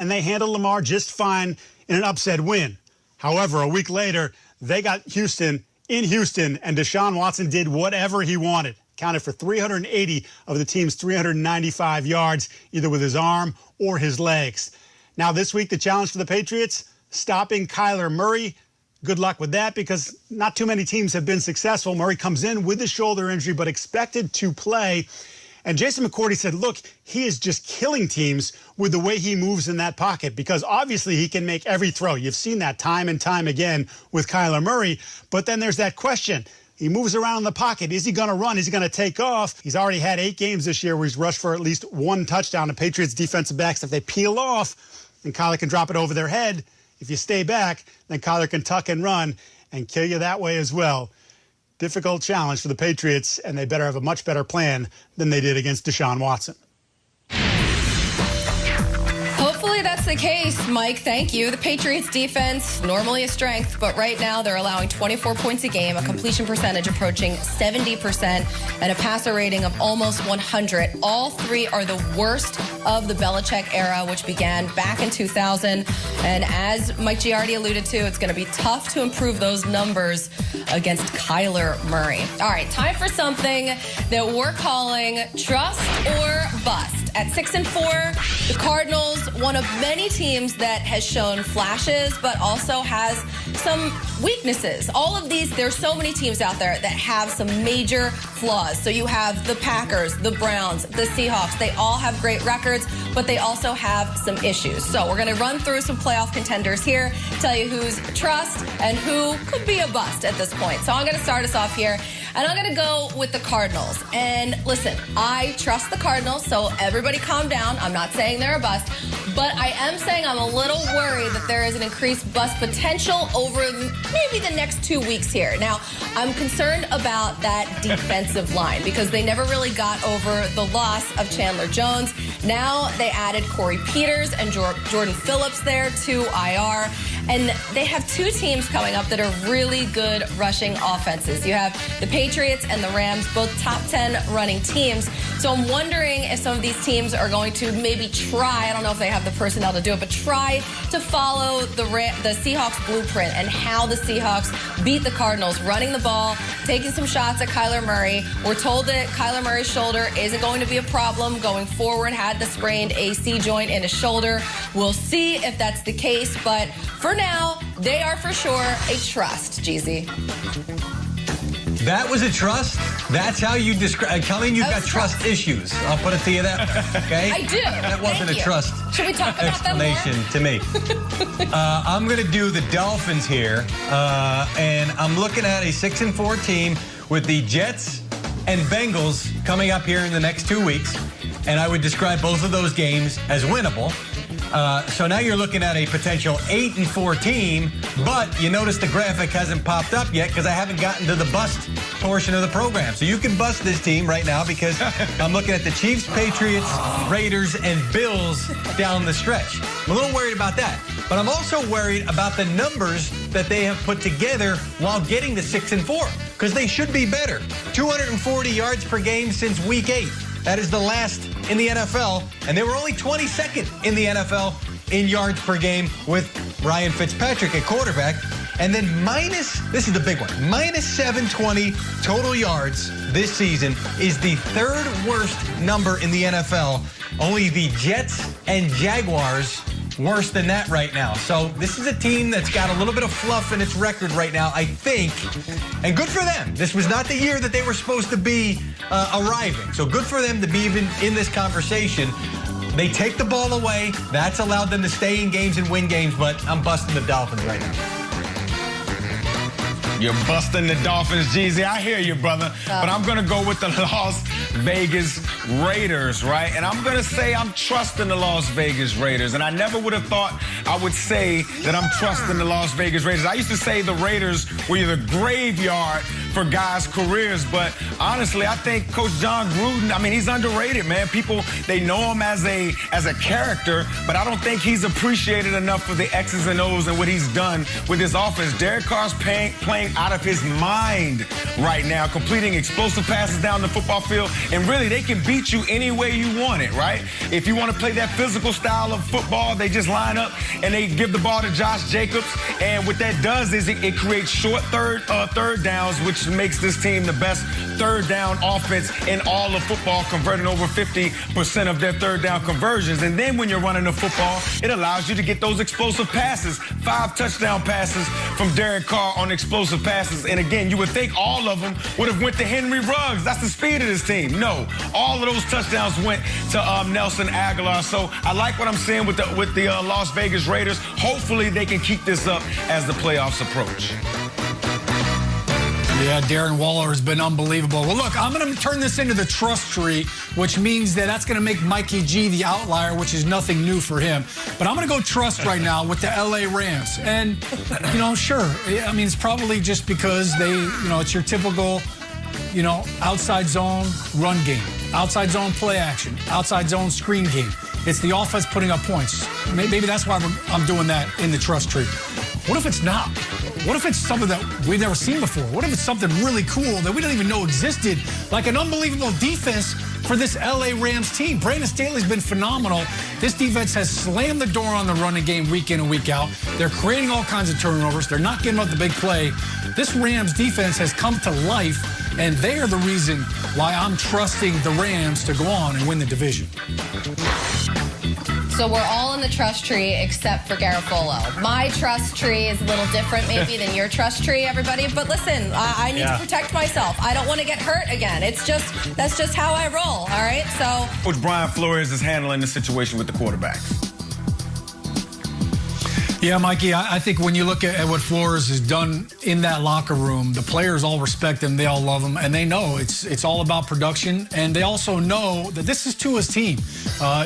and they handled Lamar just fine in an upset win. However, a week later, they got Houston in Houston, and Deshaun Watson did whatever he wanted. Counted for 380 of the team's 395 yards, either with his arm or his legs. Now this week, the challenge for the Patriots, stopping Kyler Murray. Good luck with that, because not too many teams have been successful. Murray comes in with a shoulder injury, but expected to play. And Jason McCourty said, look, he is just killing teams with the way he moves in that pocket, because obviously he can make every throw. You've seen that time and time again with Kyler Murray. But then there's that question. He moves around in the pocket. Is he going to run? Is he going to take off? He's already had 8 games this year where he's rushed for at least 1 touchdown. The Patriots defensive backs, if they peel off, then Kyler can drop it over their head. If you stay back, then Kyler can tuck and run and kill you that way as well. Difficult challenge for the Patriots, and they better have a much better plan than they did against Deshaun Watson. Hopefully that's the case, Mike. Thank you. The Patriots defense, normally a strength, but right now they're allowing 24 points a game, a completion percentage approaching 70%, and a passer rating of almost 100. All 3 are the worst of the Belichick era, which began back in 2000. And as Mike Giardi alluded to, it's going to be tough to improve those numbers against Kyler Murray. All right, time for something that we're calling trust or bust. At 6-4, the Cardinals, one of many teams that has shown flashes, but also has some weaknesses. All of these, there's so many teams out there that have some major flaws. So you have the Packers, the Browns, the Seahawks. They all have great records, but they also have some issues. So we're going to run through some playoff contenders here, tell you who's trust and who could be a bust at this point. So I'm going to start us off here, and I'm going to go with the Cardinals. And listen, I trust the Cardinals, so everybody calm down. I'm not saying they're a bust, but I am saying I'm a little worried that there is an increased bust potential over maybe the next 2 weeks here. Now, I'm concerned about that defensive line because they never really got over the loss of Chandler Jones. Now they added Corey Peters and Jordan Phillips there to IR. And they have 2 teams coming up that are really good rushing offenses. You have the Patriots and the Rams, both top 10 running teams. So I'm wondering if some of these teams are going to maybe try, I don't know if they have the personnel to do it, but try to follow the Seahawks blueprint and how the Seahawks beat the Cardinals, running the ball, taking some shots at Kyler Murray. We're told that Kyler Murray's shoulder isn't going to be a problem going forward, had the sprained AC joint in his shoulder. We'll see if that's the case, but for now, they are for sure a trust, Jeezy. That was a trust? That's how you describe. Coming, you've got trust issues. I'll put it to you that way, okay? I do. That wasn't a trust. Should we talk about that more? Explanation to me. I'm going to do the Dolphins here, and I'm looking at a 6-4 team with the Jets and Bengals coming up here in the next 2 weeks, and I would describe both of those games as winnable. So now you're looking at a potential 8-4 team, but you notice the graphic hasn't popped up yet because I haven't gotten to the bust portion of the program. So you can bust this team right now because I'm looking at the Chiefs, Patriots, Raiders, and Bills down the stretch. I'm a little worried about that, but I'm also worried about the numbers that they have put together while getting to 6-4 because they should be better. 240 yards per game since week 8. That is the last in the NFL, and they were only 22nd in the NFL in yards per game with Ryan Fitzpatrick at quarterback. And then this is the big one, minus 720 total yards this season is the 3rd worst number in the NFL. Only the Jets and Jaguars worse than that right now. So this is a team that's got a little bit of fluff in its record right now, I think. And good for them. This was not the year that they were supposed to be arriving. So good for them to be even in this conversation. They take the ball away. That's allowed them to stay in games and win games, but I'm busting the Dolphins right now. You're busting the Dolphins, Jeezy. I hear you, brother. But I'm going to go with the Las Vegas Raiders, right? And I'm going to say I'm trusting the Las Vegas Raiders. And I never would have thought I would say that I'm trusting the Las Vegas Raiders. I used to say the Raiders were the graveyard for guys' careers. But honestly, I think Coach John Gruden, I mean, he's underrated, man. People, they know him as a character, but I don't think he's appreciated enough for the X's and O's and what he's done with his offense. Derek Carr's playing out of his mind right now, completing explosive passes down the football field, and really, they can beat you any way you want it, right? If you want to play that physical style of football, they just line up and they give the ball to Josh Jacobs, and what that does is it creates short third downs, which makes this team the best third down offense in all of football, converting over 50% of their third down conversions. And then when you're running the football, it allows you to get those explosive passes. 5 touchdown passes from Derek Carr on explosive passes. And again, you would think all of them would have went to Henry Ruggs. That's the speed of this team. No, all of those touchdowns went to Nelson Aguilar. So I like what I'm seeing with the Las Vegas Raiders. Hopefully they can keep this up as the playoffs approach. Yeah, Darren Waller has been unbelievable. Well, look, I'm going to turn this into the trust tree, which means that's going to make Mikey G the outlier, which is nothing new for him. But I'm going to go trust right now with the LA Rams. And, sure, I mean, it's probably just because it's your typical, outside zone run game, outside zone play action, outside zone screen game. It's the offense putting up points. Maybe that's why I'm doing that in the trust tree. What if it's not? What if it's something that we've never seen before? What if it's something really cool that we didn't even know existed, like an unbelievable defense for this LA Rams team? Brandon Staley's been phenomenal. This defense has slammed the door on the running game week in and week out. They're creating all kinds of turnovers. They're not giving up the big play. This Rams defense has come to life, and they are the reason why I'm trusting the Rams to go on and win the division. So we're all in the trust tree except for Garofalo. My trust tree is a little different maybe than your trust tree, everybody. But listen, I need to protect myself. I don't want to get hurt again. That's just how I roll, all right? So Coach Brian Flores is handling the situation with the quarterbacks. Yeah, Mikey, I think when you look at what Flores has done in that locker room, the players all respect him, they all love him, and they know it's all about production, and they also know that this is Tua's team.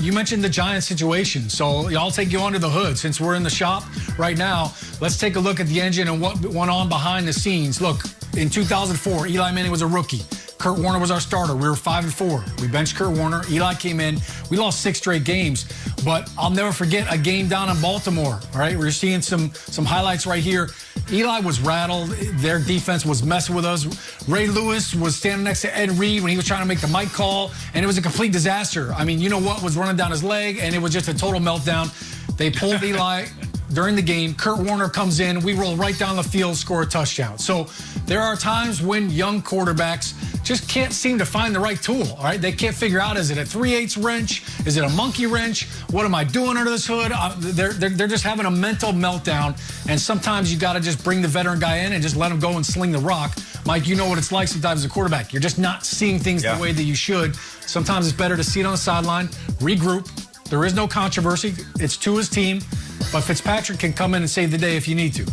You mentioned the Giants situation, so I'll take you under the hood. Since we're in the shop right now, let's take a look at the engine and what went on behind the scenes. Look, in 2004, Eli Manning was a rookie. Kurt Warner was our starter. We were 5-4. We benched Kurt Warner. Eli came in. We lost 6 straight games. But I'll never forget a game down in Baltimore. All right, we're seeing some highlights right here. Eli was rattled. Their defense was messing with us. Ray Lewis was standing next to Ed Reed when he was trying to make the mic call, and it was a complete disaster. I mean, you know what was running down his leg, and it was just a total meltdown. They pulled Eli during the game. Kurt Warner comes in. We roll right down the field, score a touchdown. So there are times when young quarterbacks just can't seem to find the right tool, all right? They can't figure out, is it a 3/8 wrench? Is it a monkey wrench? What am I doing under this hood? They're just having a mental meltdown, and sometimes you got to just bring the veteran guy in and just let him go and sling the rock. Mike, you know what it's like sometimes as a quarterback. You're just not seeing things the way that you should. Sometimes it's better to sit on the sideline, regroup. There is no controversy. It's to his team, but Fitzpatrick can come in and save the day if you need to.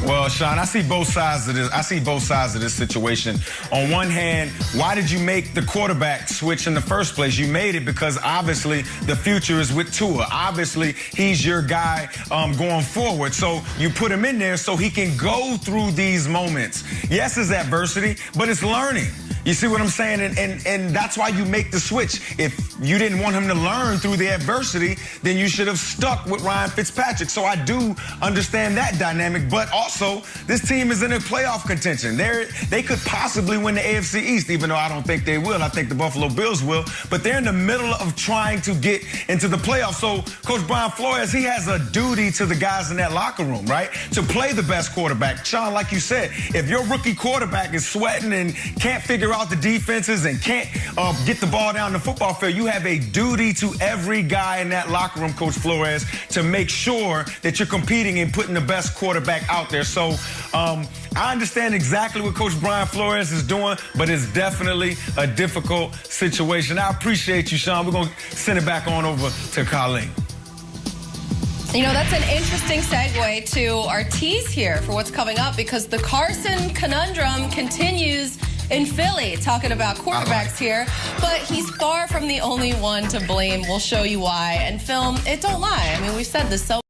Well, Sean, I see both sides of this. I see both sides of this situation. On one hand, why did you make the quarterback switch in the first place? You made it because obviously the future is with Tua. Obviously, he's your guy going forward. So you put him in there so he can go through these moments. Yes, it's adversity, but it's learning. You see what I'm saying? And that's why you make the switch. If you didn't want him to learn through the adversity, then you should have stuck with Ryan Fitzpatrick. So I do understand that dynamic. But also, this team is in a playoff contention. They could possibly win the AFC East, even though I don't think they will. I think the Buffalo Bills will. But they're in the middle of trying to get into the playoffs. So Coach Brian Flores, he has a duty to the guys in that locker room, right? To play the best quarterback. Sean, like you said, if your rookie quarterback is sweating and can't figure out the defenses and can't get the ball down the football field, you have a duty to every guy in that locker room, Coach Flores, to make sure that you're competing and putting the best quarterback out there. So I understand exactly what Coach Brian Flores is doing, but it's definitely a difficult situation. I appreciate you, Sean. We're going to send it back on over to Colleen. You know, that's an interesting segue to our tease here for what's coming up, because the Carson conundrum continues in Philly, talking about quarterbacks here, but he's far from the only one to blame. We'll show you why. And film, it don't lie. I mean, we've said this so